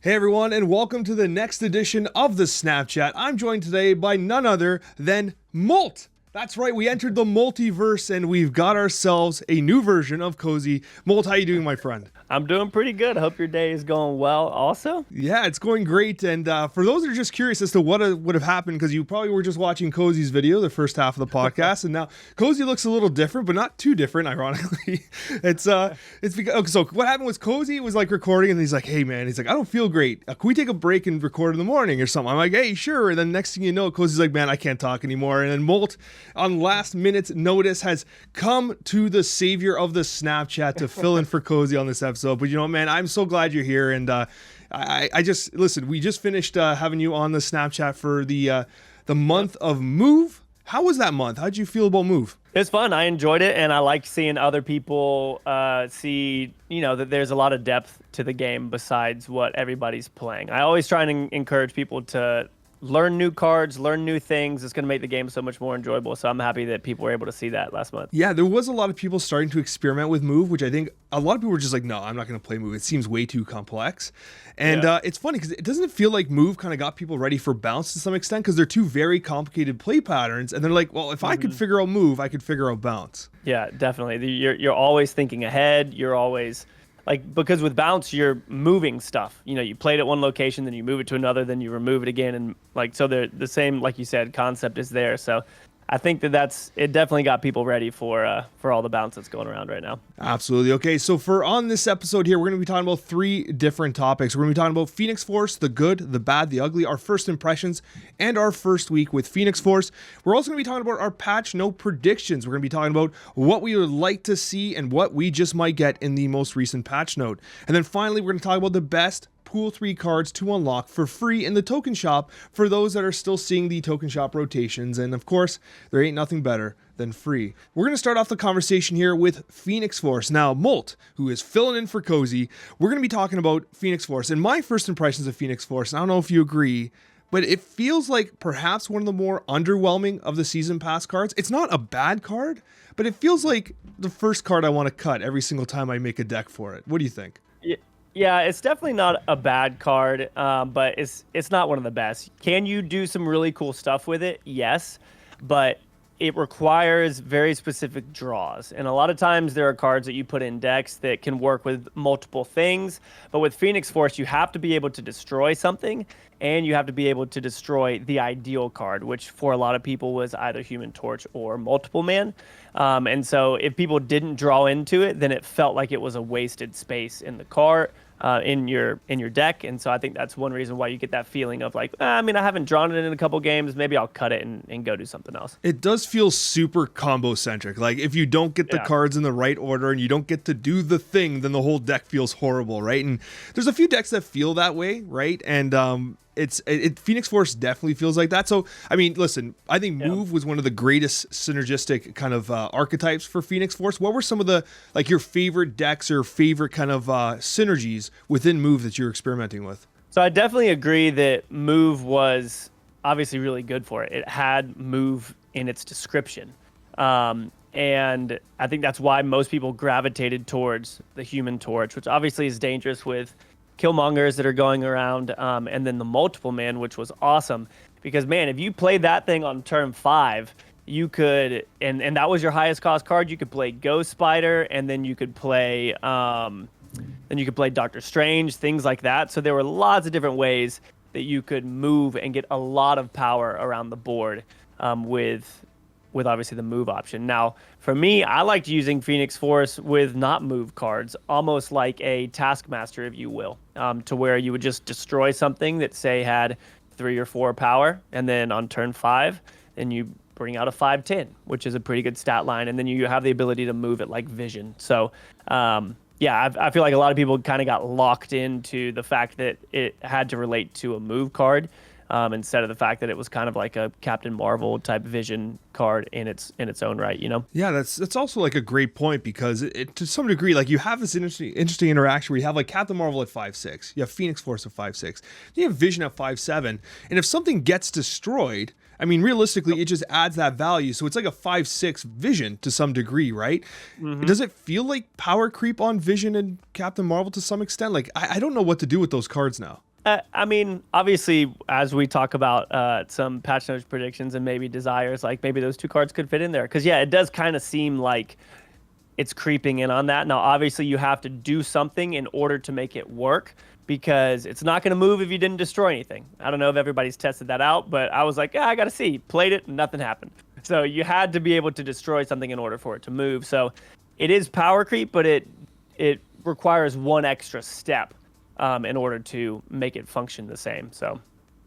Hey everyone, and welcome to the next edition of the Snapchat. I'm joined today by none other than Molt. That's right, we entered the multiverse and we've got ourselves a new version of Cozy. Molt, how you doing, my friend? I'm doing pretty good. Hope your day is going well also. Yeah, it's going great. And for those that are just curious as to what would have happened, because you probably were just watching Cozy's video, the first half of the podcast, and now Cozy looks a little different, but not too different, ironically. It's because, okay, so what happened was Cozy was like recording, and he's like, hey man, he's like, I don't feel great. Can we take a break and record in the morning or something? I'm like, hey, sure. And then next thing you know, Cozy's like, man, I can't talk anymore. And then Molt, on last minute's notice, has come to the savior of the Snapchat to fill in for Cozy on this episode. But you know what, man, I'm so glad you're here. And I just, listen, we just finished having you on the Snapchat for the month of Move. How was that month? How'd you feel about Move? It's fun. I enjoyed it, and I like seeing other people see, that there's a lot of depth to the game besides what everybody's playing. I always try and encourage people to learn new cards, learn new things. It's going to make the game so much more enjoyable. So I'm happy that people were able to see that last month. Yeah, there was a lot of people starting to experiment with Move, which I think a lot of people were just like, no, I'm not going to play Move. It seems way too complex. And it's funny because it doesn't feel like Move kind of got people ready for Bounce to some extent, because they're two very complicated play patterns. And they're like, well, if I could figure out Move, I could figure out Bounce. Yeah, definitely. You're always thinking ahead. You're always... because with Bounce, you're moving stuff. You play it at one location, then you move it to another, then you remove it again. And so they're the same, like you said, concept is there. So I think it definitely got people ready for all the Bounce that's going around right now. Absolutely. Okay, so on this episode here, we're going to be talking about three different topics. We're going to be talking about Phoenix Force, the good, the bad, the ugly, our first impressions, and our first week with Phoenix Force. We're also going to be talking about our patch note predictions. We're going to be talking about what we would like to see and what we just might get in the most recent patch note. And then finally, we're going to talk about the best Pool 3 cards to unlock for free in the token shop for those that are still seeing the token shop rotations. And of course, there ain't nothing better than free. We're going to start off the conversation here with Phoenix Force. Now, Molt, who is filling in for Cozy, we're going to be talking about Phoenix Force. And my first impressions of Phoenix Force, and I don't know if you agree, but it feels like perhaps one of the more underwhelming of the season pass cards. It's not a bad card, but it feels like the first card I want to cut every single time I make a deck for it. What do you think? Yeah, it's definitely not a bad card, but it's not one of the best. Can you do some really cool stuff with it? Yes, but it requires very specific draws. And a lot of times there are cards that you put in decks that can work with multiple things. But with Phoenix Force, you have to be able to destroy something, and you have to be able to destroy the ideal card, which for a lot of people was either Human Torch or Multiple Man. And so if people didn't draw into it, then it felt like it was a wasted space in the cart. In your deck, and so I think that's one reason why you get that feeling of like, I haven't drawn it in a couple games, maybe I'll cut it and go do something else. It does feel super combo centric. Like if you don't get the cards in the right order and you don't get to do the thing, then the whole deck feels horrible, right? And there's a few decks that feel that way, right? And Phoenix Force definitely feels like that. So, listen, I think Move was one of the greatest synergistic kind of archetypes for Phoenix Force. What were some of the, your favorite decks or favorite kind of synergies within Move that you're experimenting with? So I definitely agree that Move was obviously really good for it. It had Move in its description. And I think that's why most people gravitated towards the Human Torch, which obviously is dangerous with Killmongers that are going around, and then the Multiple Man, which was awesome because, man, if you played that thing on turn 5, you could, and that was your highest cost card, you could play Ghost Spider, and then you could play Doctor Strange, things like that. So there were lots of different ways that you could move and get a lot of power around the board with obviously the move option. Now, for me, I liked using Phoenix Force with not move cards, almost like a Taskmaster, if you will, to where you would just destroy something that, say, had 3 or 4 power, and then on turn 5, then you bring out a 5/10, which is a pretty good stat line, and then you have the ability to move it like Vision. So, I feel like a lot of people kind of got locked into the fact that it had to relate to a move card, instead of the fact that it was kind of like a Captain Marvel type Vision card in its own right, Yeah, that's also like a great point, because it to some degree, like, you have this interesting interaction where you have like Captain Marvel at 5/6, you have Phoenix Force at 5/6, you have Vision at 5/7, and if something gets destroyed, realistically, it just adds that value. So it's like a 5/6 Vision to some degree, right? Mm-hmm. Does it feel like power creep on Vision and Captain Marvel to some extent? Like, I don't know what to do with those cards now. I mean, obviously, as we talk about some patch notes predictions and maybe desires, like maybe those two cards could fit in there. Because yeah, it does kind of seem like it's creeping in on that. Now, obviously, you have to do something in order to make it work because it's not going to move if you didn't destroy anything. I don't know if everybody's tested that out, but I was like, yeah, I got to see. Played it, nothing happened. So you had to be able to destroy something in order for it to move. So it is power creep, but it requires one extra step in order to make it function the same. So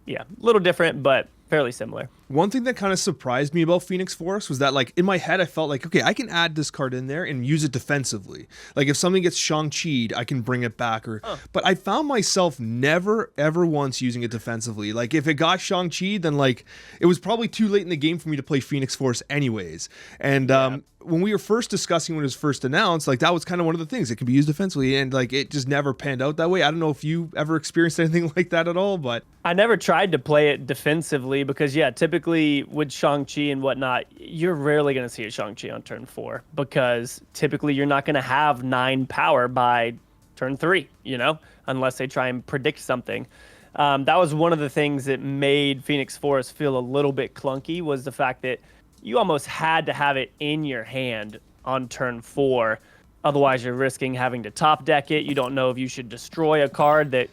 yeah, a little different, but fairly similar. One thing that kind of surprised me about Phoenix Force was that, like, in my head, I felt like, okay, I can add this card in there and use it defensively. Like, if something gets Shang-Chi'd, I can bring it back. But I found myself never, ever once using it defensively. Like, if it got Shang-Chi'd, then, like, it was probably too late in the game for me to play Phoenix Force anyways. And when we were first discussing when it was first announced, like, that was kind of one of the things. It can be used defensively, and, like, it just never panned out that way. I don't know if you ever experienced anything like that at all, but... I never tried to play it defensively because, yeah, typically with Shang-Chi and whatnot, you're rarely going to see a Shang-Chi on turn 4 because typically you're not going to have 9 power by turn 3, you know, unless they try and predict something. That was one of the things that made Phoenix Force feel a little bit clunky was the fact that you almost had to have it in your hand on turn 4. Otherwise, you're risking having to top deck it. You don't know if you should destroy a card that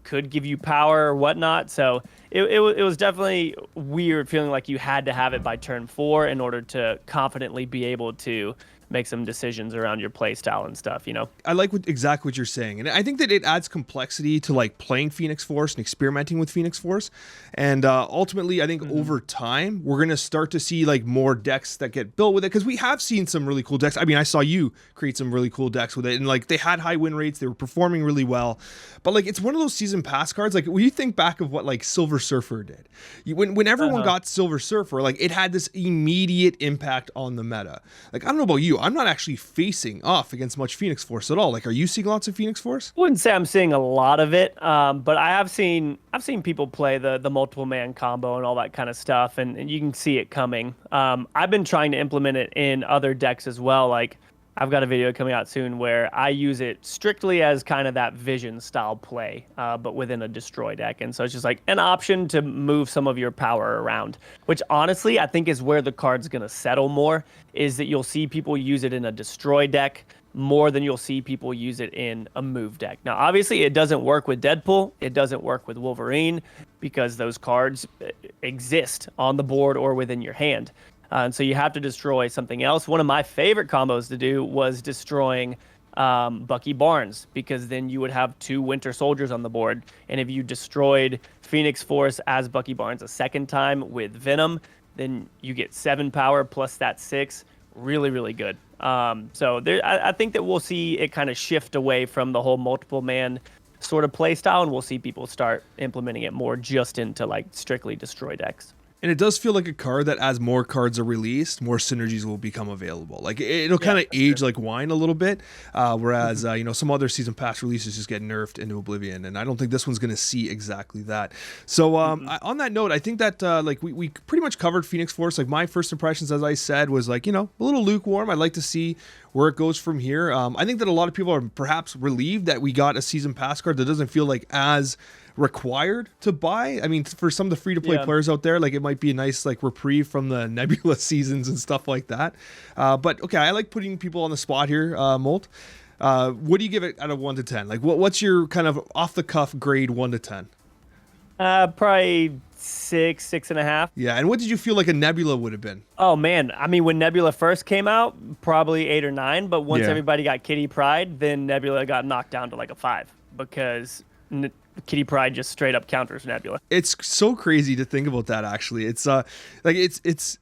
could give you power or whatnot. So it was definitely weird feeling like you had to have it by turn 4 in order to confidently be able to make some decisions around your play style and stuff, you know? I like exactly what you're saying. And I think that it adds complexity to, like, playing Phoenix Force and experimenting with Phoenix Force. And ultimately, I think over time, we're going to start to see, like, more decks that get built with it. Because we have seen some really cool decks. I mean, I saw you create some really cool decks with it. And, like, they had high win rates. They were performing really well. But, like, it's one of those season pass cards. Like, when you think back of what, like, Silver Surfer did. When everyone got Silver Surfer, like, it had this immediate impact on the meta. Like, I don't know about you. I'm not actually facing off against much Phoenix Force at all. Like, are you seeing lots of Phoenix Force? I wouldn't say I'm seeing a lot of it, but I've seen people play the multiple man combo and all that kind of stuff, and you can see it coming. I've been trying to implement it in other decks as well. Like, I've got a video coming out soon where I use it strictly as kind of that vision style play, but within a destroy deck. And so it's just like an option to move some of your power around, which honestly I think is where the card's going to settle more, is that you'll see people use it in a destroy deck more than you'll see people use it in a move deck. Now, obviously it doesn't work with Deadpool. It doesn't work with Wolverine because those cards exist on the board or within your hand. And so you have to destroy something else. One of my favorite combos to do was destroying Bucky Barnes, because then you would have 2 Winter Soldiers on the board. And if you destroyed Phoenix Force as Bucky Barnes a second time with Venom, then you get 7 power plus that 6. Really, really good. So I think that we'll see it kind of shift away from the whole multiple man sort of play style, and we'll see people start implementing it more just into, like, strictly destroy decks. And it does feel like a card that as more cards are released, more synergies will become available. Like, it'll kind of age like wine a little bit, whereas you know, some other season pass releases just get nerfed into oblivion, and I don't think this one's going to see exactly that. So on that note, I think that like we pretty much covered Phoenix Force. Like, my first impressions, as I said, was like, you know, a little lukewarm. I'd like to see where it goes from here. I think that a lot of people are perhaps relieved that we got a season pass card that doesn't feel like as required to buy. I mean, for some of the free-to-play players out there, like, it might be a nice, like, reprieve from the Nebula seasons and stuff like that. But okay, I like putting people on the spot here. Molt, what do you give it out of 1 to 10? Like, what's your kind of off-the-cuff grade 1 to 10? Probably 6.5. Yeah, and what did you feel like a Nebula would have been? Oh man, I mean, when Nebula first came out, probably 8 or 9. But once everybody got Kitty Pryde, then Nebula got knocked down to like a 5 because Kitty Pryde just straight up counters Nebula. It's so crazy to think about that. Actually, it's like it's.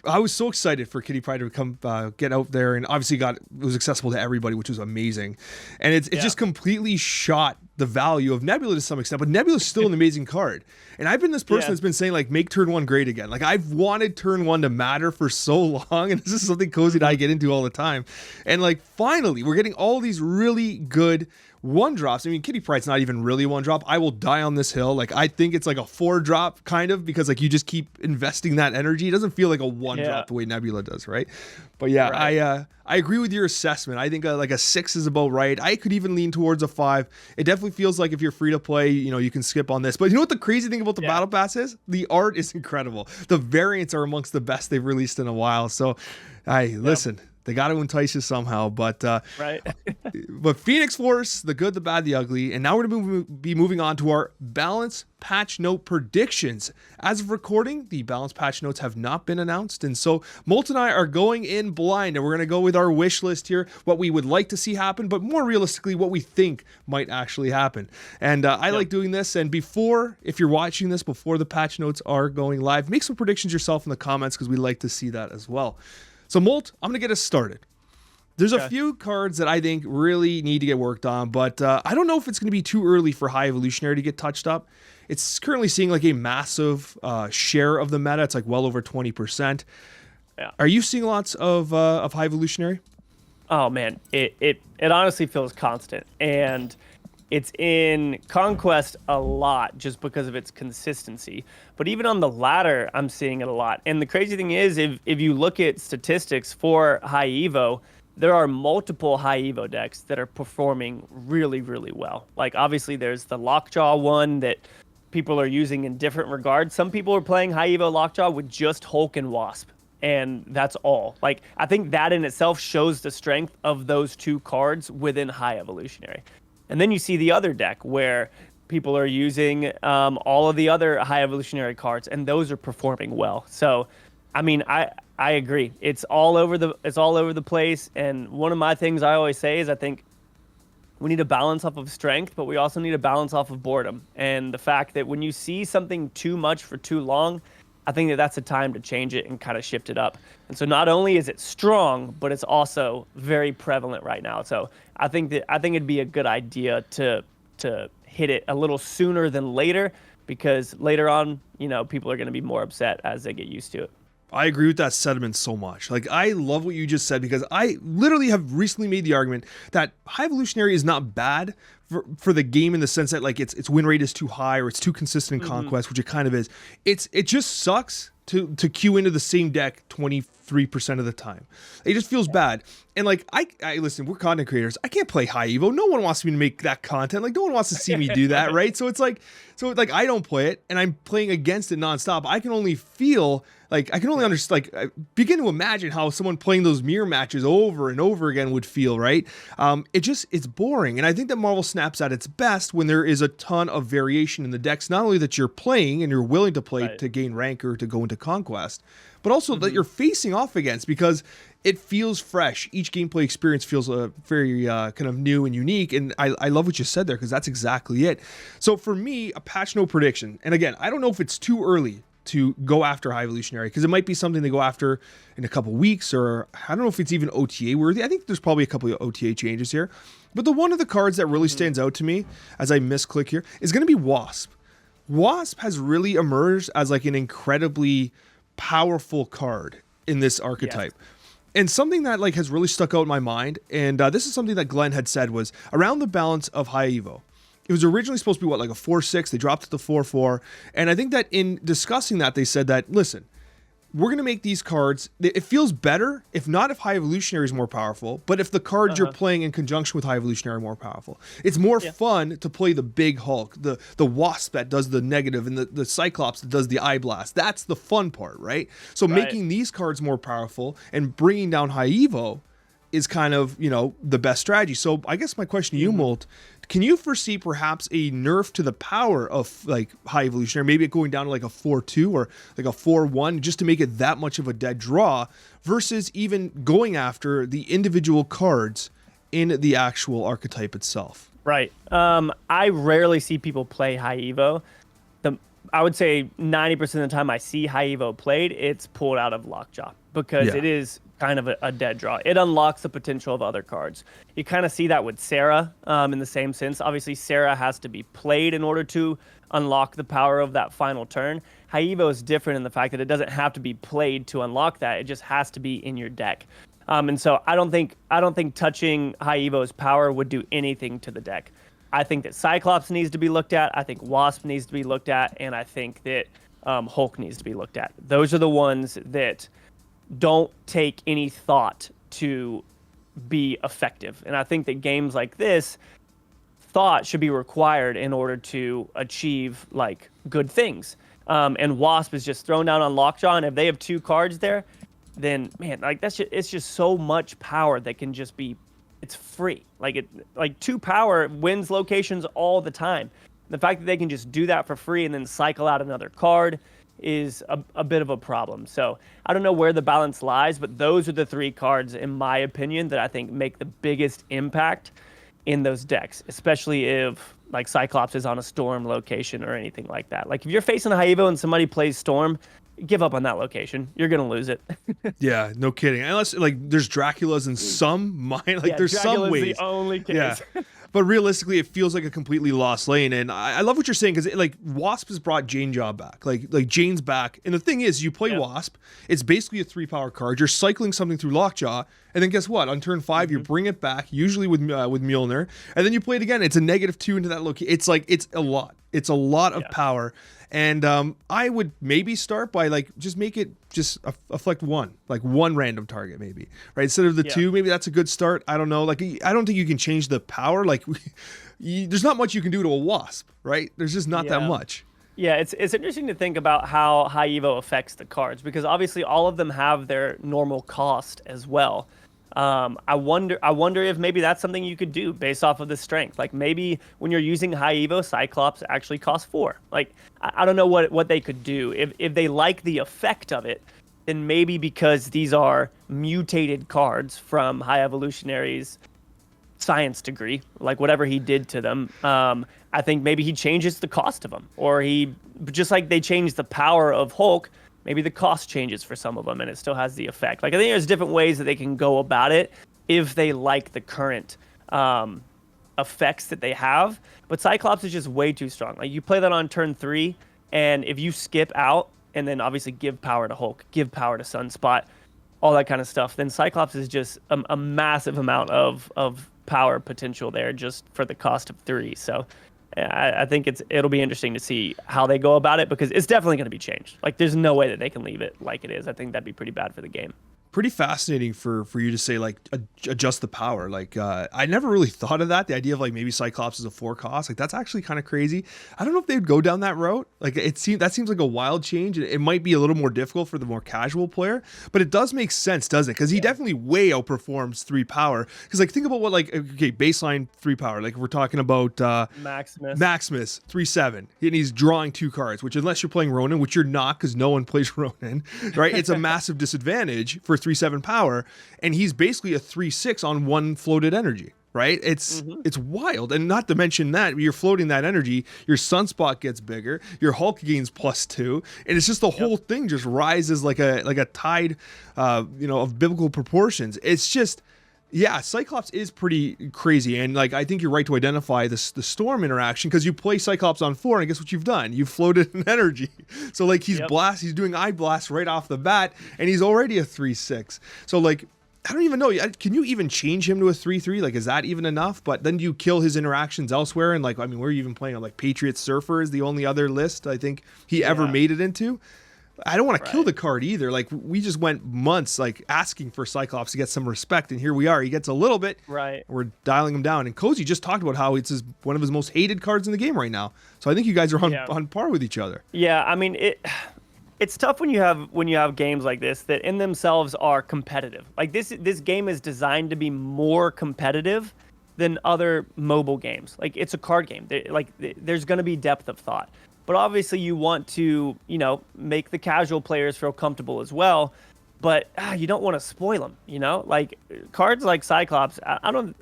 I was so excited for Kitty Pryde to come get out there, and obviously it was accessible to everybody, which was amazing. And it just completely shot the value of Nebula to some extent, but Nebula's still an amazing card. And I've been this person that's been saying, like, make turn 1 great again. Like, I've wanted turn 1 to matter for so long, and this is something Cozy and I get into all the time. And, like, finally, we're getting all these really good One drops. I mean, Kitty Pryde's not even really one drop. I will die on this hill. Like, I think it's like a 4 drop kind of, because like you just keep investing that energy. It doesn't feel like a 1 drop the way Nebula does, right? But yeah, right. I agree with your assessment. I think like a 6 is about right. I could even lean towards a 5. It definitely feels like if you're free to play, you know, you can skip on this. But you know what the crazy thing about the Battle Pass is? The art is incredible. The variants are amongst the best they've released in a while. So, listen. They got to entice you somehow, but right. But Phoenix Force, the good, the bad, the ugly, and now we're going to be moving on to our balance patch note predictions. As of recording, the balance patch notes have not been announced, and so Molt and I are going in blind, and we're going to go with our wish list here, what we would like to see happen, but more realistically, what we think might actually happen. And I like doing this. And before, if you're watching this before the patch notes are going live, make some predictions yourself in the comments because we like to see that as well. So, Molt, I'm going to get us started. There's a few cards that I think really need to get worked on, but I don't know if it's going to be too early for High Evolutionary to get touched up. It's currently seeing like a massive share of the meta. It's like well over 20%. Yeah. Are you seeing lots of High Evolutionary? Oh, man. It honestly feels constant. And it's in Conquest a lot just because of its consistency. But even on the ladder, I'm seeing it a lot. And the crazy thing is, if you look at statistics for High Evo, there are multiple High Evo decks that are performing really, really well. Like, obviously, there's the Lockjaw one that people are using in different regards. Some people are playing High Evo Lockjaw with just Hulk and Wasp, and that's all. Like, I think that in itself shows the strength of those 2 cards within High Evolutionary. And then you see the other deck where people are using all of the other High Evolutionary cards, and those are performing well. So, I mean, I agree. It's all over the place. And one of my things I always say is I think we need a balance off of strength, but we also need a balance off of boredom. And the fact that when you see something too much for too long, I think that that's a time to change it and kind of shift it up. And so not only is it strong, but it's also very prevalent right now. So I think it'd be a good idea to hit it a little sooner than later, because later on, you know, people are going to be more upset as they get used to it. I agree with that sentiment so much. Like, I love what you just said, because I literally have recently made the argument that High Evolutionary is not bad for the game, in the sense that like its win rate is too high or it's too consistent in Conquest, which it kind of is. It just sucks to queue into the same deck 23% of the time. It just feels bad. And like, I listen, we're content creators. I can't play High Evo. No one wants me to make that content. Like, no one wants to see me do that, right? So it's like I don't play it, and I'm playing against it nonstop. I can only feel like, I can only understand, like, I begin to imagine how someone playing those mirror matches over and over again would feel, right? It's boring. And I think that Marvel snaps at its best when there is a ton of variation in the decks, not only that you're playing and you're willing to play to gain rank or to go into Conquest, but also that you're facing off against, because it feels fresh. Each gameplay experience feels very kind of new and unique. And I love what you said there, because that's exactly it. So for me, a patch note prediction. And again, I don't know if it's too early to go after High Evolutionary, because it might be something to go after in a couple weeks, or I don't know if it's even OTA worthy. I think there's probably a couple of OTA changes here. But the one of the cards that really stands out to me as I misclick here is going to be Wasp. Wasp has really emerged as like an incredibly powerful card in this archetype. Yes. And something that like has really stuck out in my mind, and this is something that Glenn had said, was around the balance of High Evo. It was originally supposed to be like a 4-6. They dropped it to 4-4. And I think that in discussing that, they said that, listen, we're going to make these cards, it feels better, if not if High Evolutionary is more powerful, but if the cards you're playing in conjunction with High Evolutionary are more powerful. It's more fun to play the big Hulk, the Wasp that does the negative, and the Cyclops that does the Eye Blast. That's the fun part, right? So making these cards more powerful and bringing down High Evo is kind of, you know, the best strategy. So I guess my question to you, Molt, can you foresee perhaps a nerf to the power of like High Evolutionary, maybe it going down to like a 4-2 or like a 4-1, just to make it that much of a dead draw, versus even going after the individual cards in the actual archetype itself? Right. I rarely see people play High Evo. I would say 90% of the time I see High Evo played, it's pulled out of Lockjaw, because it is kind of a dead draw. It unlocks the potential of other cards. You kind of see that with Sarah in the same sense. Obviously, Sarah has to be played in order to unlock the power of that final turn. High Evo is different in the fact that it doesn't have to be played to unlock that. It just has to be in your deck. And so I don't think touching High Evo's power would do anything to the deck. I think that Cyclops needs to be looked at. I think Wasp needs to be looked at, and I think that Hulk needs to be looked at. Those are the ones that don't take any thought to be effective. And I think that games like this, thought should be required in order to achieve like good things. And Wasp is just thrown down on Lockjaw, and if they have 2 cards there, then man, like it's just so much power that can just be, it's free. Like 2 power wins locations all the time. The fact that they can just do that for free and then cycle out another card is a bit of a problem. So I don't know where the balance lies, but those are the 3 cards, in my opinion, that I think make the biggest impact in those decks, especially if like Cyclops is on a Storm location or anything like that. Like if you're facing a High Evo and somebody plays Storm, give up on that location. You're gonna lose it. Yeah, no kidding. Unless like there's Draculas in some mind, like there's Dracula's some ways. The only case. Yeah. But realistically, it feels like a completely lost lane, and I love what you're saying because like Wasp has brought Jane Jaw back, like Jane's back, and the thing is, you play Wasp, it's basically a 3-power card. You're cycling something through Lockjaw, and then guess what? On turn 5, you bring it back, usually with Mjolnir, and then you play it again. It's a -2 into that location. It's like it's a lot. It's a lot of power. And I would maybe start by like just make it just afflict 1, like 1 random target maybe, right? Instead of the 2, maybe that's a good start. I don't know. Like I don't think you can change the power. Like there's not much you can do to a Wasp, right? There's just not that much. Yeah, it's interesting to think about how High Evo affects the cards, because obviously all of them have their normal cost as well. I wonder if maybe that's something you could do based off of the strength. Like maybe when you're using High Evo, Cyclops actually costs 4. Like I don't know what they could do. If they like the effect of it, then maybe because these are mutated cards from High Evolutionary's science degree, like whatever he did to them, I think maybe he changes the cost of them, or he, just like they changed the power of Hulk, maybe the cost changes for some of them and it still has the effect. Like I think there's different ways that they can go about it if they like the current effects that they have. But Cyclops is just way too strong. Like you play that on turn 3, and if you skip out and then obviously give power to Hulk, give power to Sunspot, all that kind of stuff, then Cyclops is just a massive amount of power potential there just for the cost of 3. So I think it'll be interesting to see how they go about it, because it's definitely going to be changed. Like there's no way that they can leave it like it is. I think that'd be pretty bad for the game. Pretty fascinating for you to say like adjust the power. Like I never really thought of that. The idea of like maybe Cyclops is a 4 cost, like that's actually kind of crazy. I don't know if they would go down that route. Like that seems like a wild change. It might be a little more difficult for the more casual player, but it does make sense, doesn't it? Because he definitely way outperforms 3 power. Because like think about what like baseline 3 power. Like if we're talking about Maximus 3/7, and he's drawing 2 cards. Which unless you're playing Ronin, which you're not, because no one plays Ronin, right? It's a massive disadvantage for 3/7 power, and he's basically a 3/6 on 1 floated energy, right? It's wild. And not to mention that you're floating that energy, your Sunspot gets bigger, your Hulk gains +2, and it's just the whole thing just rises like a tide of biblical proportions. It's just Cyclops is pretty crazy, and like I think you're right to identify the Storm interaction, because you play Cyclops on 4, and guess what you've done? You've floated an energy. So like he's doing Eye Blast right off the bat, and he's already a 3/6. So like I don't even know. Can you even change him to a 3/3? Like is that even enough? But then do you kill his interactions elsewhere? And like I mean, we're even playing on like Patriot Surfer is the only other list I think he ever made it into. I don't want to kill the card either. Like we just went months like asking for Cyclops to get some respect, and here we are. He gets a little bit. Right. We're dialing him down. And Coccia just talked about how it's one of his most hated cards in the game right now. So I think you guys are on par with each other. Yeah, I mean it's tough when you have games like this that in themselves are competitive. Like this game is designed to be more competitive than other mobile games. Like it's a card game. There's going to be depth of thought. But obviously you want to, make the casual players feel comfortable as well. But you don't want to spoil them, Like cards like Cyclops, I don't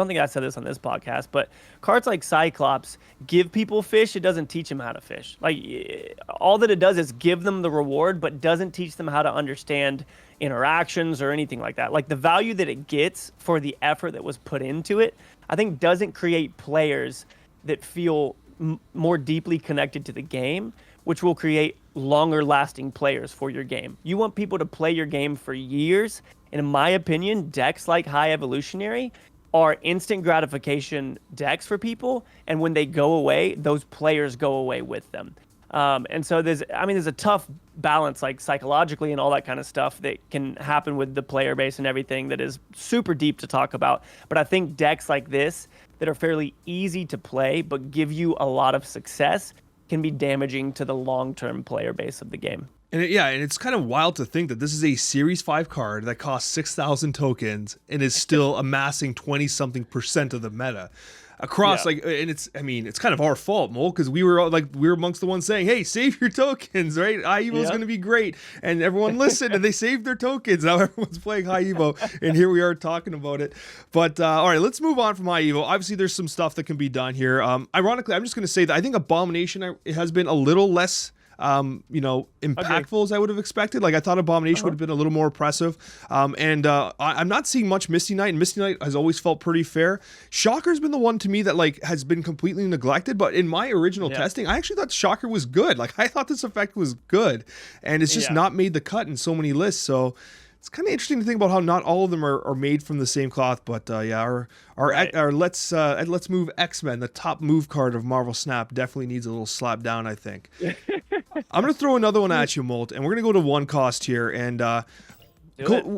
think I said this on this podcast, but cards like Cyclops give people fish. It doesn't teach them how to fish. Like all that it does is give them the reward, but doesn't teach them how to understand interactions or anything like that. Like the value that it gets for the effort that was put into it, I think doesn't create players that feel more deeply connected to the game, which will create longer lasting players for your game. You want people to play your game for years. And in my opinion, decks like High Evolutionary are instant gratification decks for people. And when they go away, those players go away with them. And so there's a tough balance, like psychologically and all that kind of stuff that can happen with the player base and everything that is super deep to talk about. But I think decks like this that are fairly easy to play but give you a lot of success can be damaging to the long-term player base of the game. And it's kind of wild to think that this is a Series 5 card that costs 6,000 tokens and is still amassing 20-something% of the meta across. And it's kind of our fault, Molt, because we were amongst the ones saying, hey, save your tokens, right? High Evo is going to be great. And everyone listened and they saved their tokens. Now everyone's playing High Evo and here we are talking about it. But all right, let's move on from High Evo. Obviously there's some stuff that can be done here. Ironically, I'm just going to say that I think Abomination has been a little less impactful as I would have expected. Like I thought Abomination would have been a little more oppressive. I'm not seeing much Misty Knight, and Misty Knight has always felt pretty fair. Shocker's been the one to me that like has been completely neglected, but in my original testing, I actually thought Shocker was good. Like I thought this effect was good, and it's just not made the cut in so many lists. So it's kind of interesting to think about how not all of them are made from the same cloth, but let's move X-Men, the top move card of Marvel Snap, definitely needs a little slap down, I think. I'm going to throw another one at you, Molt, and we're going to go to one cost here. And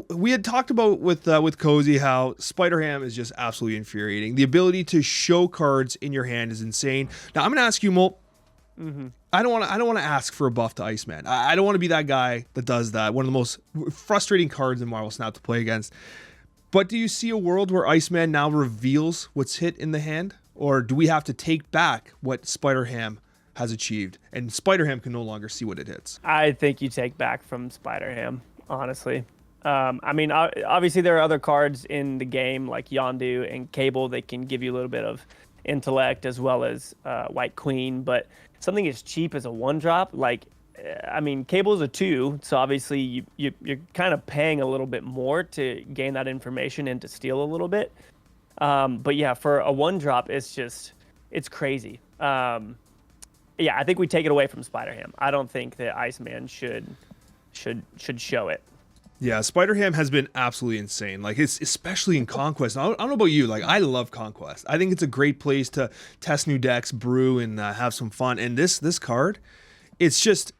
we had talked about with Cozy how Spider-Ham is just absolutely infuriating. The ability to show cards in your hand is insane. Now I'm going to ask you, Molt. Mm-hmm. I don't want to ask for a buff to Iceman. I don't want to be that guy that does that. One of the most frustrating cards in Marvel Snap to play against. But do you see a world where Iceman now reveals what's hit in the hand, or do we have to take back what Spider-Ham has achieved, and Spider-Ham can no longer see what it hits? I think you take back from Spider-Ham, honestly. Obviously there are other cards in the game like Yondu and Cable that can give you a little bit of intellect, as well as White Queen, but something as cheap as a 1-drop, Cable is a 2, so obviously you're kind of paying a little bit more to gain that information and to steal a little bit. But yeah, for a 1-drop, it's crazy. I think we take it away from Spider-Ham. I don't think that Iceman should show it. Yeah, Spider-Ham has been absolutely insane. Like, it's especially in Conquest. I don't know about you. Like, I love Conquest. I think it's a great place to test new decks, brew, and have some fun. And this card, it's just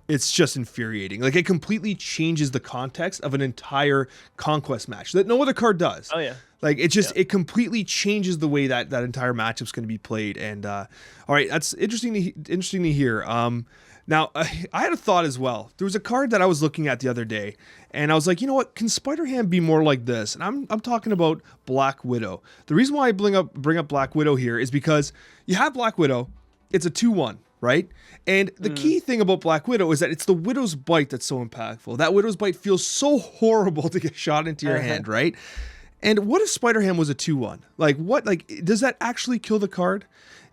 infuriating. Like, it completely changes the context of an entire Conquest match that no other card does. Oh yeah. Like, it completely changes the way that entire matchup's going to be played. And all right, that's interesting to hear. Now, I had a thought as well. There was a card that I was looking at the other day, and I was like, you know what? Can Spider-Ham be more like this? And I'm talking about Black Widow. The reason why I bring up Black Widow here is because you have Black Widow. It's a 2/1, right? And the key thing about Black Widow is that it's the Widow's Bite that's so impactful. That Widow's Bite feels so horrible to get shot into your hand, right? And what if Spider-Ham was a 2/1? Does that actually kill the card?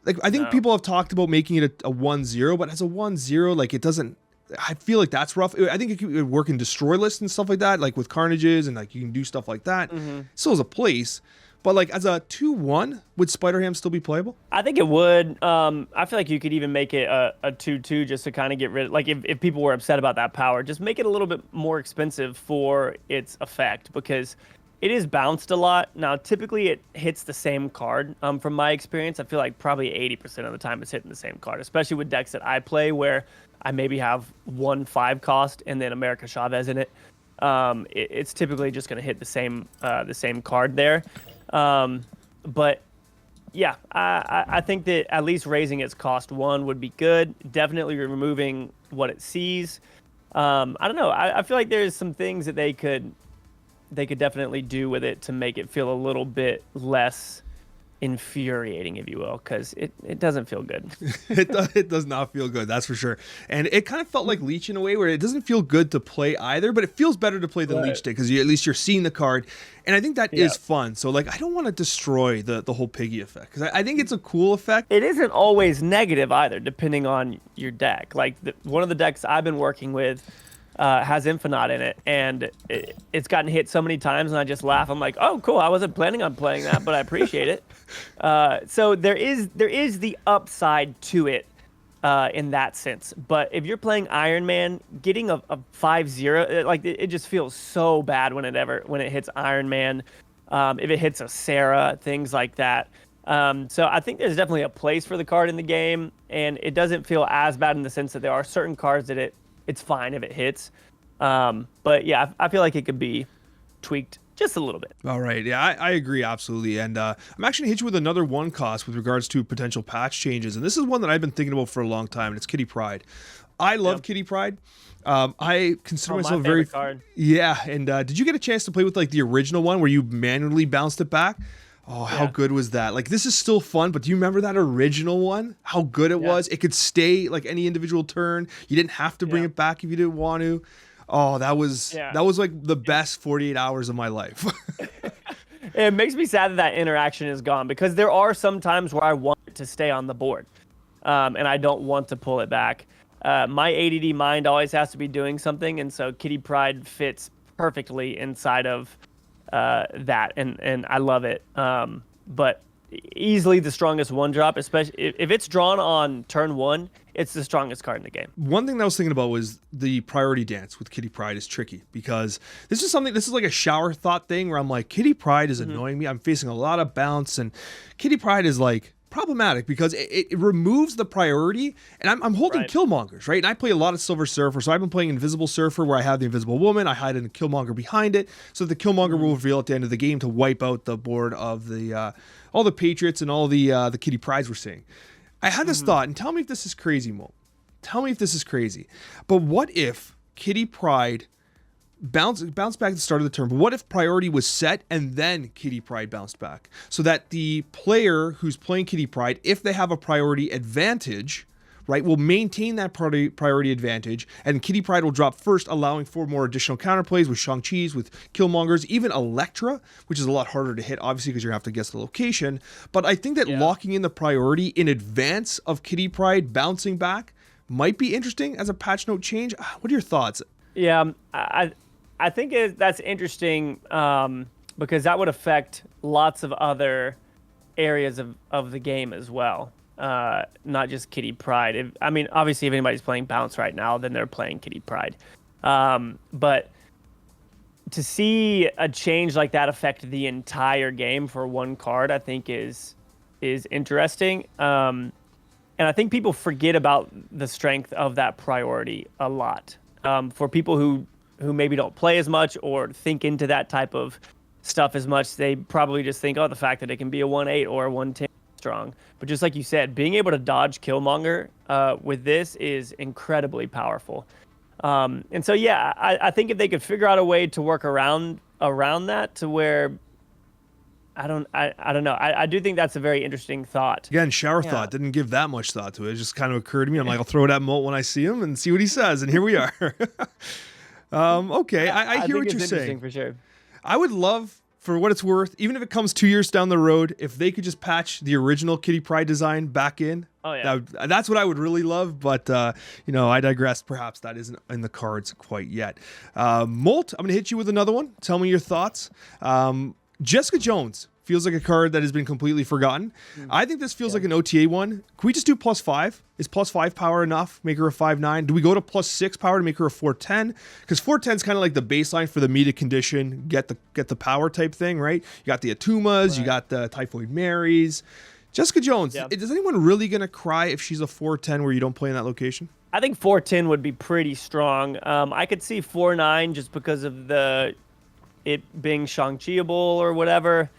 Like, I think people have talked about making it a 1/0, but as a 1/0, like, it doesn't. I feel like that's rough. I think it could work in destroy lists and stuff like that, like with carnages, and like you can do stuff like that. Mm-hmm. Still has a place, but like as a 2/1, would Spider-Ham still be playable? I think it would. I feel like you could even make it a 2/2 just to kind of get rid of, like, if people were upset about that power, just make it a little bit more expensive for its effect, because it is bounced a lot. Now, typically it hits the same card. From my experience, I feel like probably 80% of the time it's hitting the same card, especially with decks that I play where I maybe have 1/5 cost and then America Chavez in it. It's typically just going to hit the same card there. But yeah, I think that at least raising its cost 1 would be good. Definitely removing what it sees. I don't know. I feel like there's some things that they could definitely do with it to make it feel a little bit less infuriating, if you will, because it doesn't feel good. It does not feel good, that's for sure. And it kind of felt like Leech in a way where it doesn't feel good to play either, but it feels better to play than Leech did, because at least you're seeing the card, and I think that is fun. So like, I don't want to destroy the whole Piggy effect, because I think it's a cool effect. It isn't always negative either, depending on your deck. Like one of the decks I've been working with, has Infinite in it, and it's gotten hit so many times, and I just laugh. I'm like, oh, cool. I wasn't planning on playing that, but I appreciate it. So there is the upside to it in that sense. But if you're playing Iron Man, getting a 5-0, like it just feels so bad when it hits Iron Man, if it hits a Sarah, things like that. So I think there's definitely a place for the card in the game, and it doesn't feel as bad in the sense that there are certain cards that it's fine if it hits. But yeah, I feel like it could be tweaked just a little bit. All right. Yeah, I agree. Absolutely. And I'm actually going to hit you with another one cost with regards to potential patch changes. And this is one that I've been thinking about for a long time, and it's Kitty Pryde. I love Kitty Pryde. I consider myself very card. Yeah. And did you get a chance to play with like the original one where you manually bounced it back? Oh, how good was that? Like, this is still fun, but do you remember that original one? How good it was? It could stay like any individual turn. You didn't have to bring it back if you didn't want to. Oh, that was like the best 48 hours of my life. It makes me sad that interaction is gone, because there are some times where I want it to stay on the board, and I don't want to pull it back. My ADD mind always has to be doing something, and so Kitty Pryde fits perfectly inside of that, and I love it. But easily the strongest one drop, especially if it's drawn on turn 1, it's the strongest card in the game. One thing that I was thinking about was the priority dance with Kitty Pryde is tricky, because this is like a shower thought thing where I'm like, Kitty Pryde is annoying me. I'm facing a lot of bounce, and Kitty Pryde is like problematic because it removes the priority, and I'm holding Killmongers, right? And I play a lot of Silver Surfer, so I've been playing Invisible Surfer where I have the Invisible Woman, I hide in the Killmonger behind it, so the Killmonger will reveal at the end of the game to wipe out the board of the all the Patriots and all the Kitty Prydes we're seeing. I had this thought, and tell me if this is crazy, Molt. Tell me if this is crazy. But what if Kitty Pryde bounce back at the start of the turn, but what if priority was set and then Kitty Pryde bounced back? So that the player who's playing Kitty Pryde, if they have a priority advantage, right, will maintain that priority advantage, and Kitty Pryde will drop first, allowing for more additional counterplays with Shang-Chi's, with Killmongers, even Elektra, which is a lot harder to hit, obviously, because you're going to have to guess the location. But I think that locking in the priority in advance of Kitty Pryde bouncing back might be interesting as a patch note change. What are your thoughts? Yeah, I think that's interesting, because that would affect lots of other areas of the game as well. Not just Kitty Pryde. Obviously, if anybody's playing Bounce right now, then they're playing Kitty Pryde. But to see a change like that affect the entire game for one card, I think is interesting. And I think people forget about the strength of that priority a lot. For people who maybe don't play as much or think into that type of stuff as much, they probably just think, the fact that it can be a 1/8 or a 1/10 strong. But just like you said, being able to dodge Killmonger with this is incredibly powerful. And so, I think if they could figure out a way to work around that to where, I don't know. I do think that's a very interesting thought. Again, shower thought. Didn't give that much thought to it. It just kind of occurred to me. I'm like, I'll throw it at Molt when I see him and see what he says. And here we are. Okay, I hear what you're saying. For sure. I would love, for what it's worth, even if it comes 2 years down the road, if they could just patch the original Kitty Pryde design back in. Oh, yeah. That's what I would really love, but, I digress. Perhaps that isn't in the cards quite yet. Molt, I'm going to hit you with another one. Tell me your thoughts. Jessica Jones feels like a card that has been completely forgotten. I think this feels like an OTA one. Can we just do +5? Is +5 power enough? Make her a 5/9? Do we go to +6 power to make her a 4/10? Because 4/10 is kind of like the baseline for the media condition, get the power type thing, right? You got the Atumas, you got the Typhoid Marys. Jessica Jones, is anyone really going to cry if she's a 4/10 where you don't play in that location? I think 4/10 would be pretty strong. I could see 4/9 just because of it being Shang-Chi-able or whatever.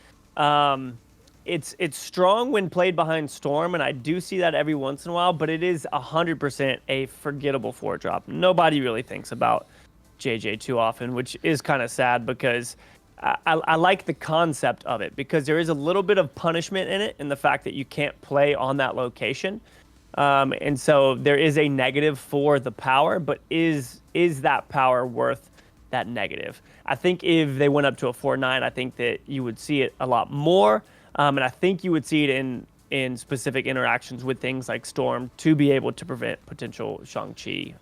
It's strong when played behind Storm, and I do see that every once in a while, but it is 100% a forgettable 4-drop. Nobody really thinks about JJ too often, which is kind of sad, because I like the concept of it, because there is a little bit of punishment in it, in the fact that you can't play on that location. And so there is a negative for the power, but is that power worth that negative? I think if they went up to a 4/9, I think that you would see it a lot more. And I think you would see it in specific interactions with things like Storm to be able to prevent potential Shang-Chi.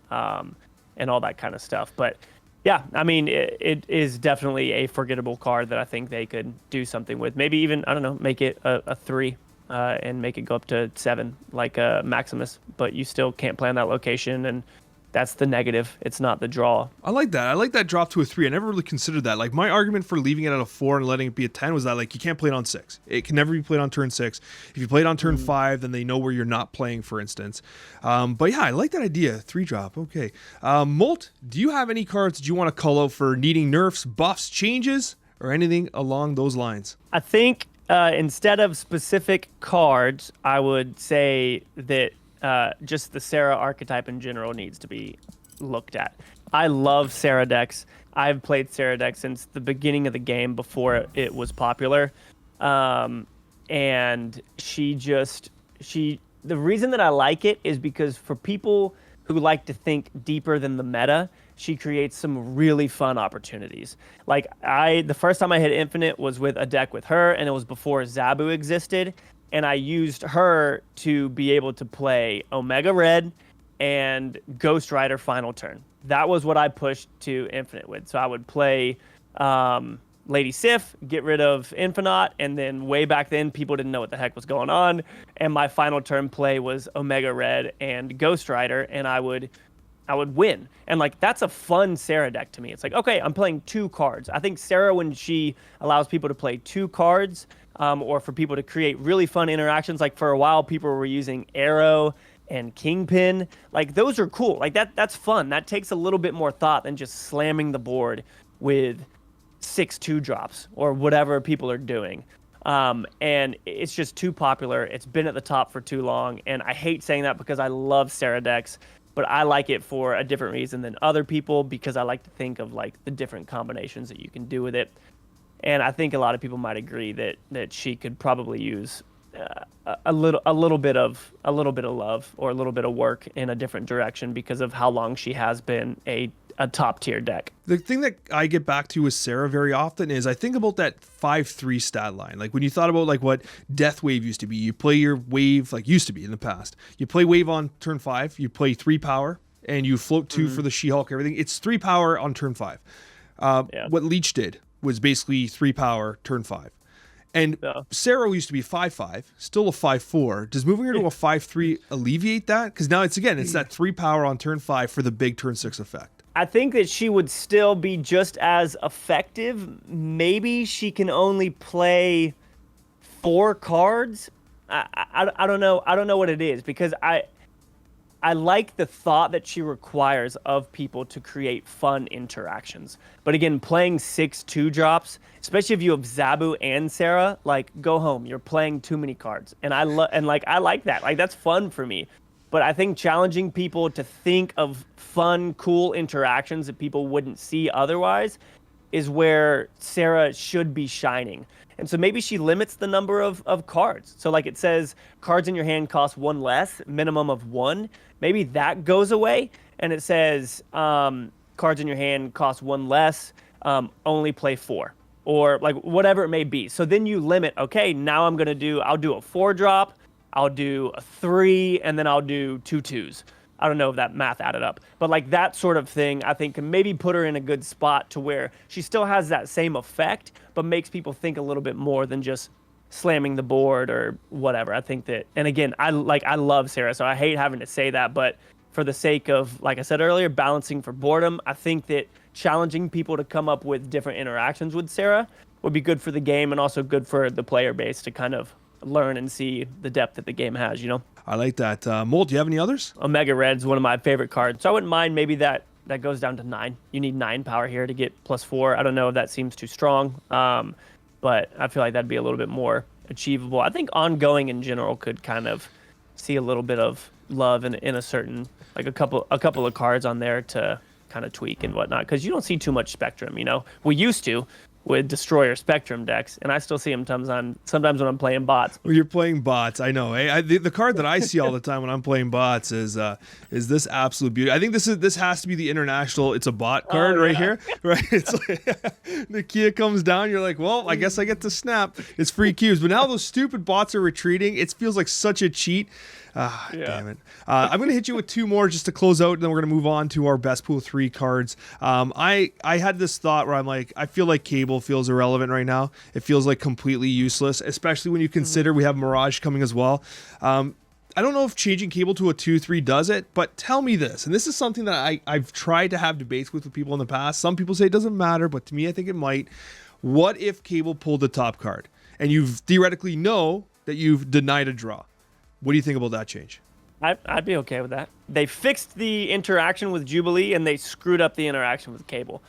and all that kind of stuff. But yeah, I mean, it is definitely a forgettable card that I think they could do something with. Maybe even, I don't know, make it a 3 and make it go up to 7 like Maximus, but you still can't play on that location, and that's the negative. It's not the draw. I like that. I like that drop to a 3. I never really considered that. Like, my argument for leaving it at a 4 and letting it be a 10 was that, like, you can't play it on 6. It can never be played on turn 6. If you play it on turn 5, then they know where you're not playing, for instance. But yeah, I like that idea. 3 drop. Okay. Molt, do you have any cards that you want to call out for needing nerfs, buffs, changes, or anything along those lines? I think instead of specific cards, I would say that just the Sarah archetype in general needs to be looked at. I love Sarah decks. I've played Sarah decks since the beginning of the game before it was popular. And the reason that I like it is because for people who like to think deeper than the meta, she creates some really fun opportunities. Like the first time I hit Infinite was with a deck with her, and it was before Zabu existed. And I used her to be able to play Omega Red and Ghost Rider final turn. That was what I pushed to Infinite with. So I would play Lady Sif, get rid of Infinite, and then way back then, people didn't know what the heck was going on. And my final turn play was Omega Red and Ghost Rider, and I would win. And like, that's a fun Sarah deck to me. It's like, okay, I'm playing 2 cards. I think Sarah, when she allows people to play 2 cards, or for people to create really fun interactions, like for a while, people were using Arrow and Kingpin. Like, those are cool. Like, that's fun. That takes a little bit more thought than just slamming the board with 6 2-drops or whatever people are doing. And it's just too popular. It's been at the top for too long. And I hate saying that because I love Sarah decks, but I like it for a different reason than other people, because I like to think of like the different combinations that you can do with it. And I think a lot of people might agree that she could probably use a little bit of love or a little bit of work in a different direction because of how long she has been a top tier deck. The thing that I get back to with Sarah very often is I think about that 5-3 stat line. Like, when you thought about like what Death Wave used to be, you play your wave, like used to be in the past. You play wave on turn 5, you play 3 power, and you float 2 for the She-Hulk, everything. It's 3 power on turn 5. What Leech did was basically 3 power turn 5. And Sarah used to be 5-5, still a 5-4. Does moving her to a 5-3 alleviate that? Because now it's that 3 power on turn 5 for the big turn 6 effect. I think that she would still be just as effective. Maybe she can only play 4 cards. I don't know. I don't know what it is, because I like the thought that she requires of people to create fun interactions. But again, playing 6 2-drops, especially if you have Zabu and Sarah, like, go home. You're playing too many cards. And I like that. Like, that's fun for me. But I think challenging people to think of fun, cool interactions that people wouldn't see otherwise is where Sarah should be shining. And so maybe she limits the number of cards. So like, it says cards in your hand cost 1 less, minimum of 1. Maybe that goes away, and it says cards in your hand cost 1 less, only play 4, or like whatever it may be. So then you limit, okay, now I'll do a 4-drop, I'll do a 3, and then I'll do 2 2s. I don't know if that math added up, but like that sort of thing, I think can maybe put her in a good spot to where she still has that same effect, but makes people think a little bit more than just slamming the board or whatever. I think that, and again, I love Sarah, so I hate having to say that, but for the sake of, like I said earlier, balancing for boredom, I think that challenging people to come up with different interactions with Sarah would be good for the game, and also good for the player base to kind of learn and see the depth that the game has, you know? I like that. Molt, do you have any others? Omega Red's one of my favorite cards, so I wouldn't mind maybe that goes down to 9. You need 9 power here to get +4. I don't know if that seems too strong, but I feel like that'd be a little bit more achievable. I think ongoing in general could kind of see a little bit of love in a certain, like a couple of cards on there to kind of tweak and whatnot, because you don't see too much Spectrum, you know? We used to with Destroyer Spectrum decks, and I still see them sometimes when I'm playing bots. Well, you're playing bots, I know. The card that I see all the time when I'm playing bots is this absolute beauty. I think this has to be the international. It's a bot card right here, right? It's like the Kia comes down. You're like, well, I guess I get to snap. It's free cubes, but now those stupid bots are retreating. It feels like such a cheat. Damn it. I'm going to hit you with two more just to close out, and then we're going to move on to our best pool 3 cards. I had this thought where I'm like, I feel like Cable feels irrelevant right now. It feels like completely useless, especially when you consider we have Mirage coming as well. I don't know if changing Cable to a 2-3 does it, but tell me this, and this is something that I've tried to have debates with people in the past. Some people say it doesn't matter, but to me, I think it might. What if Cable pulled the top card, and you theoretically know that you've denied a draw? What do you think about that change? I'd be okay with that. They fixed the interaction with Jubilee, and they screwed up the interaction with Cable.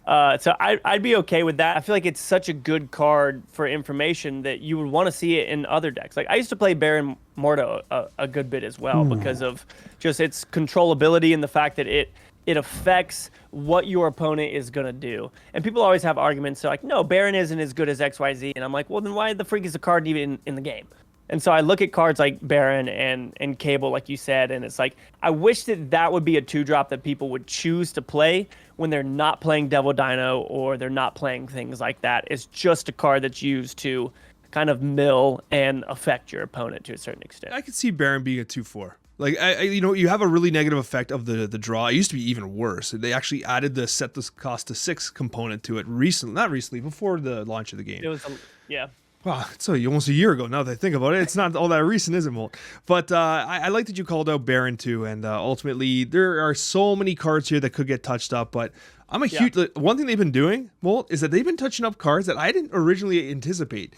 So I'd be okay with that. I feel like it's such a good card for information that you would want to see it in other decks. Like I used to play Baron Mordo a good bit as well because of just its controllability and the fact that it affects what your opponent is going to do. And people always have arguments. They're like, no, Baron isn't as good as XYZ. And I'm like, well, then why the freak is the card even in the game? And so I look at cards like Baron and Cable, like you said, and it's like, I wish that would be a 2-drop that people would choose to play when they're not playing Devil Dino or they're not playing things like that. It's just a card that's used to kind of mill and affect your opponent to a certain extent. I could see Baron being a 2-4. Like, you have a really negative effect of the draw. It used to be even worse. They actually added the set the cost to 6 component to it before the launch of the game. It was, yeah. Wow, it's almost a year ago now that I think about it. It's not all that recent, is it, Molt? But I like that you called out Baron too, and ultimately there are so many cards here that could get touched up, but I'm a huge... One thing they've been doing, Molt, is that they've been touching up cards that I didn't originally anticipate.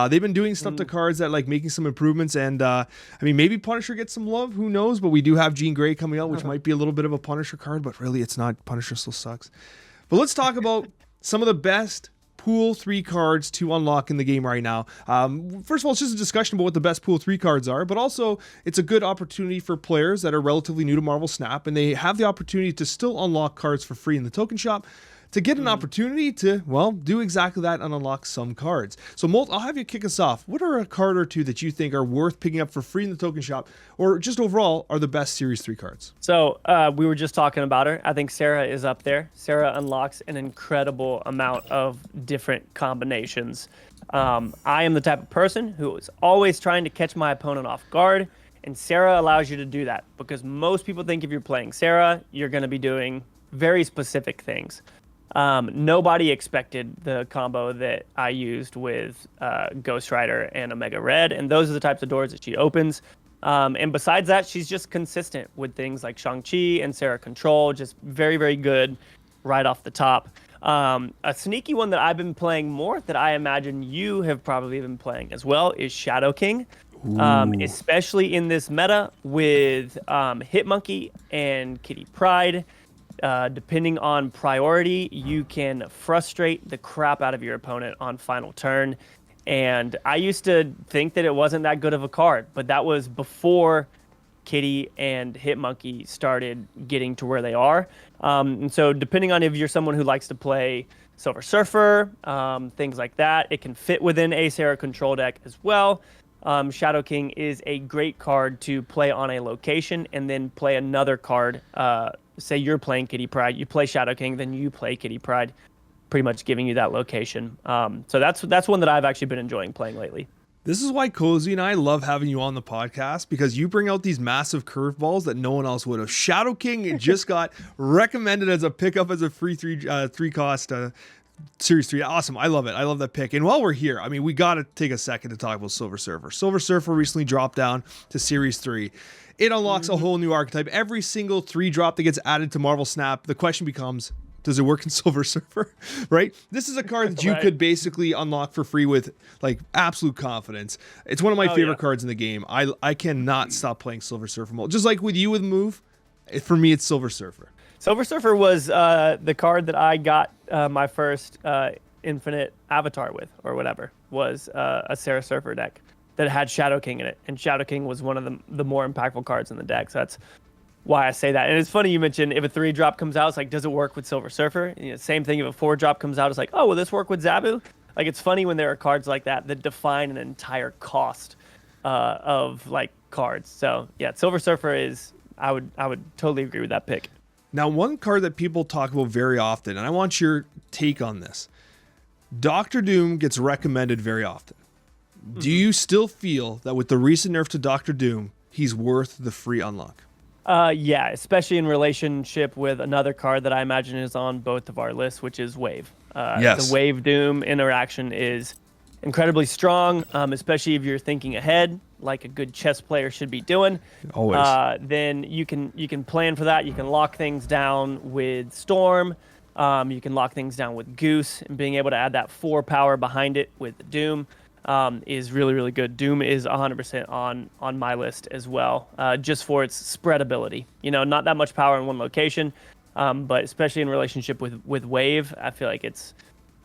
They've been doing stuff to cards that like making some improvements, and I mean, maybe Punisher gets some love, who knows, but we do have Jean Grey coming out, which might be a little bit of a Punisher card, but really it's not. Punisher still sucks. But let's talk about some of the best Pool 3 cards to unlock in the game right now. First of all, it's just a discussion about what the best Pool 3 cards are, but also it's a good opportunity for players that are relatively new to Marvel Snap, and they have the opportunity to still unlock cards for free in the token shop, to get an opportunity to, well, do exactly that and unlock some cards. So, Molt, I'll have you kick us off. What are a card or two that you think are worth picking up for free in the token shop, or just overall are the best Series 3 cards? So, we were just talking about her. I think Sarah is up there. Sarah unlocks an incredible amount of different combinations. I am the type of person who is always trying to catch my opponent off guard, and Sarah allows you to do that, because most people think if you're playing Sarah, you're going to be doing very specific things. Nobody expected the combo that I used with Ghost Rider and Omega Red, and those are the types of doors that she opens. And besides that, she's just consistent with things like Shang-Chi and Sarah Control, just very, very good right off the top. A sneaky one that I've been playing more, that I imagine you have probably been playing as well, is Shadow King. Especially in this meta with Hitmonkey and Kitty Pryde. Depending on priority, you can frustrate the crap out of your opponent on final turn. And I used to think that it wasn't that good of a card, but that was before Kitty and Hitmonkey started getting to where they are. And so depending on if you're someone who likes to play Silver Surfer, things like that, it can fit within a Sarah Control deck as well. Shadow King is a great card to play on a location and then play another card. Say you're playing Kitty Pryde, you play Shadow King, then you play Kitty Pryde, pretty much giving you that location. So that's one that I've actually been enjoying playing lately. This is why Cozy and I love having you on the podcast, because you bring out these massive curveballs that no one else would have. Shadow King just got recommended as a pickup as a free three cost Series 3. Awesome. I love it. I love that pick. And while we're here, I mean, we got to take a second to talk about Silver Surfer. Silver Surfer recently dropped down to Series 3. It unlocks a whole new archetype. Every single 3-drop that gets added to Marvel Snap, the question becomes, does it work in Silver Surfer? Right? This is a card that you could basically unlock for free with like absolute confidence. It's one of my favorite cards in the game. I cannot stop playing Silver Surfer Molt. Just like with you with Move, for me it's Silver Surfer. Silver Surfer was the card that I got my first Infinite Avatar with, or whatever, was a Sarah Surfer deck that had Shadow King in it. And Shadow King was one of the more impactful cards in the deck. So that's why I say that. And it's funny you mentioned if a 3-drop comes out, it's like, does it work with Silver Surfer? You know, same thing if a 4-drop comes out, it's like, oh, will this work with Zabu? Like, it's funny when there are cards like that define an entire cost of like cards. So yeah, Silver Surfer is, I would totally agree with that pick. Now, one card that people talk about very often, and I want your take on this. Doctor Doom gets recommended very often. Do you still feel that with the recent nerf to Doctor Doom, he's worth the free unlock. Yeah, especially in relationship with another card that I imagine is on both of our lists, which is Wave. Yes. The Wave Doom interaction is incredibly strong, especially if you're thinking ahead, like a good chess player should be doing. Always. Then you can plan for that. You can lock things down with Storm. You can lock things down with Goose, and being able to add that 4 power behind it with Doom is really, really good. Doom is 100% on my list as well, just for its spread ability. You know, not that much power in one location, but especially in relationship with Wave, I feel like it's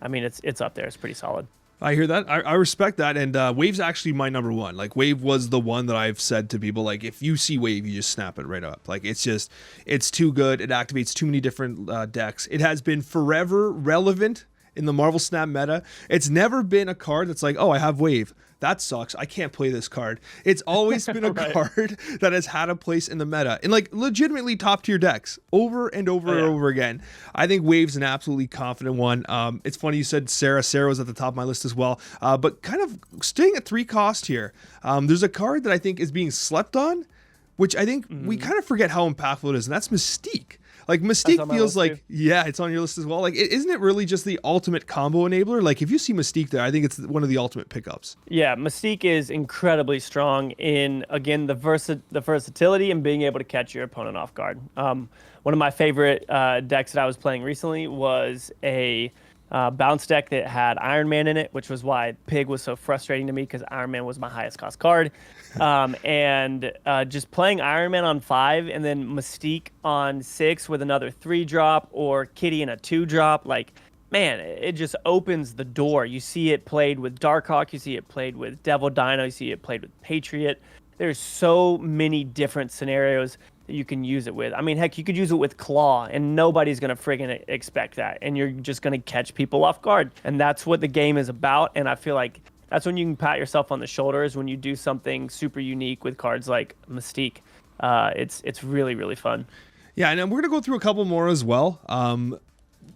up there. It's pretty solid. I hear that. I respect that. And Wave's actually my number one. Like, Wave was the one that I've said to people, like, if you see Wave, you just snap it right up. Like, it's too good. It activates too many different decks. It has been forever relevant in the Marvel Snap meta. It's never been a card that's like, oh, I have Wave. That sucks. I can't play this card. It's always been a Right. card that has had a place in the meta in like legitimately top tier decks over and over and over again. I think Wave's an absolutely confident one. It's funny you said Sarah. Sarah was at the top of my list as well. But kind of staying at 3 cost here. There's a card that I think is being slept on, which I think we kind of forget how impactful it is, and that's Mystique. Like, Mystique feels like, yeah, it's on your list as well. Like, isn't it really just the ultimate combo enabler? Like, if you see Mystique there, I think it's one of the ultimate pickups. Yeah, Mystique is incredibly strong in, again, the versatility and being able to catch your opponent off guard. One of my favorite decks that I was playing recently was a bounce deck that had Iron Man in it, which was why Pig was so frustrating to me, because Iron Man was my highest cost card. And just playing Iron Man on 5 and then Mystique on 6 with another 3-drop, or Kitty in a 2-drop, like, man, it just opens the door. You see it played with Darkhawk, you see it played with Devil Dino, you see it played with Patriot. There's so many different scenarios that you can use it with. I mean, heck, you could use it with Claw, and nobody's going to friggin' expect that. And you're just going to catch people off guard. And that's what the game is about. And I feel like that's when you can pat yourself on the shoulders, when you do something super unique with cards like Mystique. It's really, really fun. Yeah, and we're going to go through a couple more as well.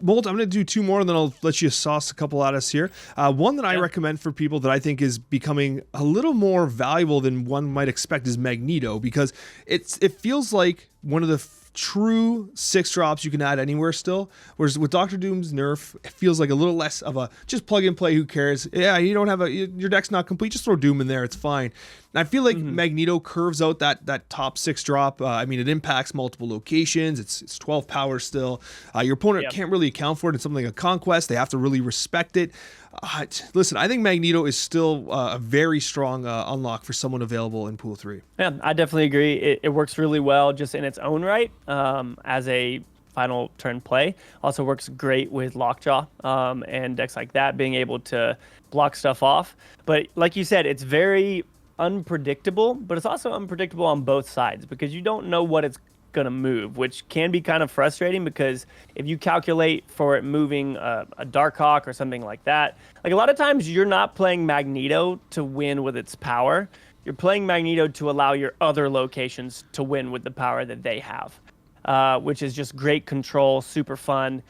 Molt, I'm going to do 2 more, and then I'll let you sauce a couple at us here. One that I recommend for people that I think is becoming a little more valuable than one might expect is Magneto, because it feels like one of the true 6-drops you can add anywhere still. Whereas with Doctor Doom's nerf, it feels like a little less of a just plug and play, who cares? Yeah, you don't have your deck's not complete, just throw Doom in there, it's fine. And I feel like Magneto curves out that top 6-drop. I mean, it impacts multiple locations. It's 12 power still. Your opponent can't really account for it in something like a Conquest. They have to really respect it. Listen, I think Magneto is still a very strong unlock for someone available in Pool 3. Yeah, I definitely agree. It works really well just in its own right as a final turn play. Also works great with Lockjaw and decks like that, being able to block stuff off. But like you said, it's very unpredictable, but it's also unpredictable on both sides, because you don't know what it's going to move, which can be kind of frustrating, because if you calculate for it moving a Darkhawk or something like that, like, a lot of times you're not playing Magneto to win with its power. You're playing Magneto to allow your other locations to win with the power that they have, which is just great control, super fun.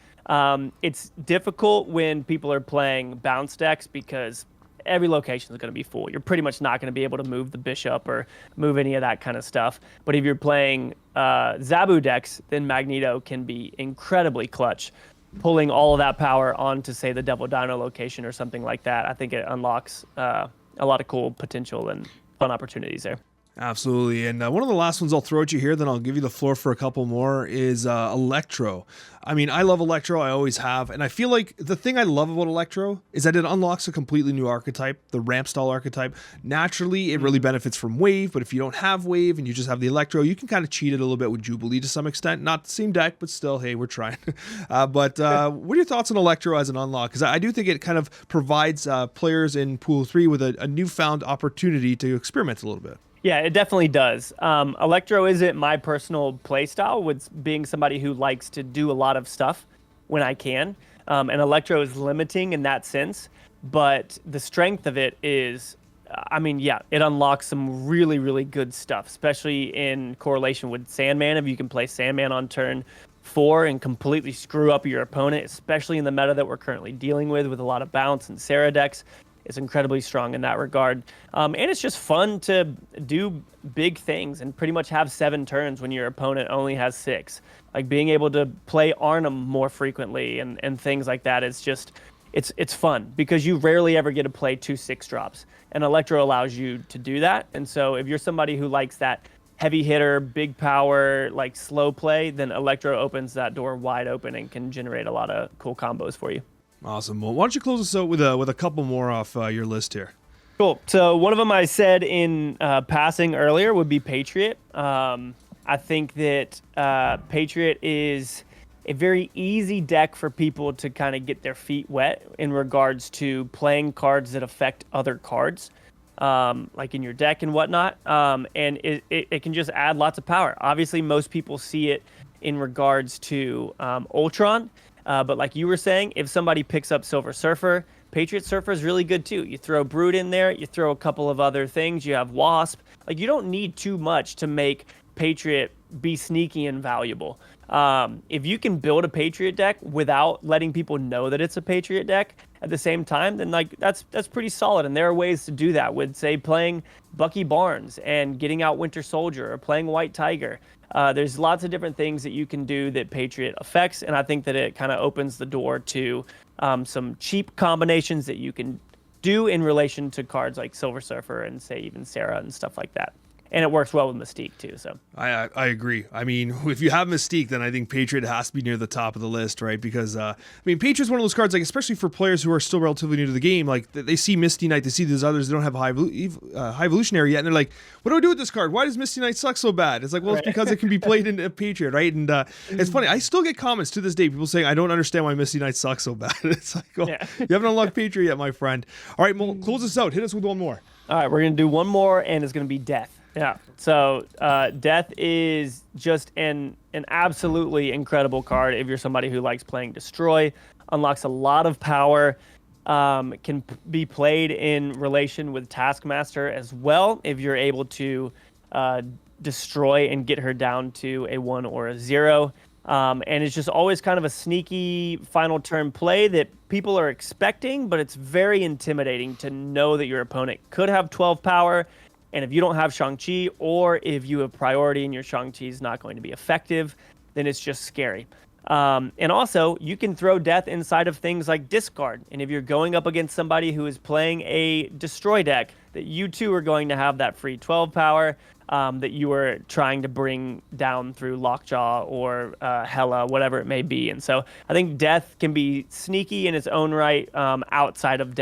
It's difficult when people are playing bounce decks, because every location is going to be full. You're pretty much not going to be able to move the bishop or move any of that kind of stuff. But if you're playing Zabu decks, then Magneto can be incredibly clutch, pulling all of that power onto, say, the Devil Dino location or something like that. I think it unlocks a lot of cool potential and fun opportunities there. Absolutely. And one of the last ones I'll throw at you here, then I'll give you the floor for a couple more, is Electro. I mean, I love Electro. I always have. And I feel like the thing I love about Electro is that it unlocks a completely new archetype, the ramp style archetype. Naturally, it really benefits from Wave, but if you don't have Wave and you just have the Electro, you can kind of cheat it a little bit with Jubilee to some extent. Not the same deck, but still, hey, we're trying. What are your thoughts on Electro as an unlock? Because I do think it kind of provides players in Pool 3 with a newfound opportunity to experiment a little bit. Yeah, it definitely does. Electro isn't my personal playstyle, with being somebody who likes to do a lot of stuff when I can. And Electro is limiting in that sense. But the strength of it is, I mean, yeah, it unlocks some really, really good stuff, especially in correlation with Sandman. If you can play Sandman on turn 4 and completely screw up your opponent, especially in the meta that we're currently dealing with a lot of bounce and Sarah decks. It's incredibly strong in that regard. And it's just fun to do big things and pretty much have 7 turns when your opponent only has 6. Like being able to play Arnhem more frequently and things like that is just, it's fun because you rarely ever get to play 2 6-drops. And Electro allows you to do that. And so if you're somebody who likes that heavy hitter, big power, like slow play, then Electro opens that door wide open and can generate a lot of cool combos for you. Awesome. Well, why don't you close us out with a couple more off your list here? Cool. So one of them I said in passing earlier would be Patriot. I think that Patriot is a very easy deck for people to kind of get their feet wet in regards to playing cards that affect other cards, like in your deck and whatnot. And it can just add lots of power. Obviously, most people see it in regards to Ultron. But like you were saying, if somebody picks up Silver Surfer, Patriot Surfer is really good too. You throw Brood in there, you throw a couple of other things, you have Wasp. Like you don't need too much to make Patriot be sneaky and valuable. If you can build a Patriot deck without letting people know that it's a Patriot deck at the same time, then like that's pretty solid. And there are ways to do that with, say, playing Bucky Barnes and getting out Winter Soldier or playing White Tiger. There's lots of different things that you can do that Patriot affects, and I think that it kind of opens the door to some cheap combinations that you can do in relation to cards like Silver Surfer and, say, even Sarah and stuff like that. And it works well with Mystique too. So I agree. I mean, if you have Mystique, then I think Patriot has to be near the top of the list, right? Because I mean, Patriot's one of those cards, like especially for players who are still relatively new to the game. Like they see Misty Knight, they see these others, they don't have high evolutionary yet, and they're like, "What do I do with this card? Why does Misty Knight suck so bad?" It's like, well, it's because it can be played in a Patriot, right? And it's funny. I still get comments to this day, people saying, "I don't understand why Misty Knight sucks so bad." It's like, well, you haven't unlocked Patriot yet, my friend. All right, Molt, close us out. Hit us with one more. All right, we're gonna do one more, and it's gonna be Death. Yeah. So Death is just an absolutely incredible card if you're somebody who likes playing Destroy. Unlocks a lot of power. Can be played in relation with Taskmaster as well if you're able to destroy and get her down to a 1 or a 0. And it's just always kind of a sneaky final turn play that people are expecting, but it's very intimidating to know that your opponent could have 12 power. And if you don't have Shang-Chi, or if you have priority and your Shang-Chi is not going to be effective, then it's just scary. And also, you can throw Death inside of things like Discard. And if you're going up against somebody who is playing a Destroy deck, that you too are going to have that free 12 power that you are trying to bring down through Lockjaw or Hela, whatever it may be. And so I think Death can be sneaky in its own right outside of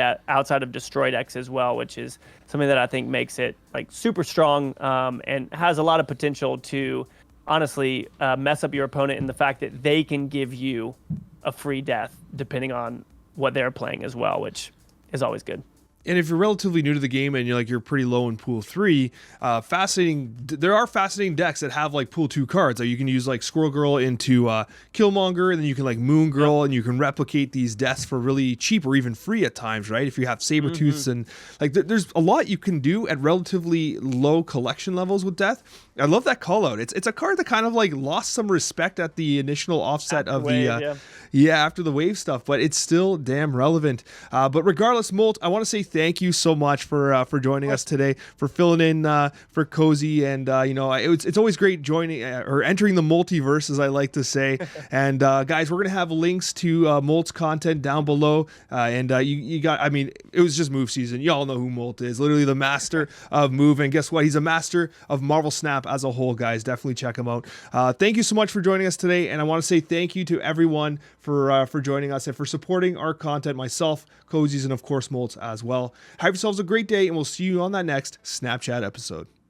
Destroy decks as well, which is something that I think makes it like super strong and has a lot of potential to honestly mess up your opponent in the fact that they can give you a free Death depending on what they're playing as well, which is always good. And if you're relatively new to the game and you're pretty low in pool 3, there are fascinating decks that have like pool 2 cards. Like you can use like Squirrel Girl into Killmonger, and then you can like Moon Girl, and you can replicate these deaths for really cheap or even free at times, right? If you have Sabertooths and like there's a lot you can do at relatively low collection levels with Death. I love that call out. It's a card that kind of like lost some respect at the initial offset of the after the wave stuff, but it's still damn relevant. But regardless, Molt, I want to say thank you so much for joining us today, for filling in for Cozy, and it's always great joining or entering the multiverse, as I like to say. And guys, we're gonna have links to Molt's content down below. You got, I mean, it was just move season. You all know who Molt is, literally the master of move, and guess what? He's a master of Marvel Snap as a whole, guys. Definitely check him out. Thank you so much for joining us today, and I want to say thank you to everyone for joining us and for supporting our content, myself, Cozy's, and of course Molt's as well. Have yourselves a great day, and we'll see you on that next Snapchat episode.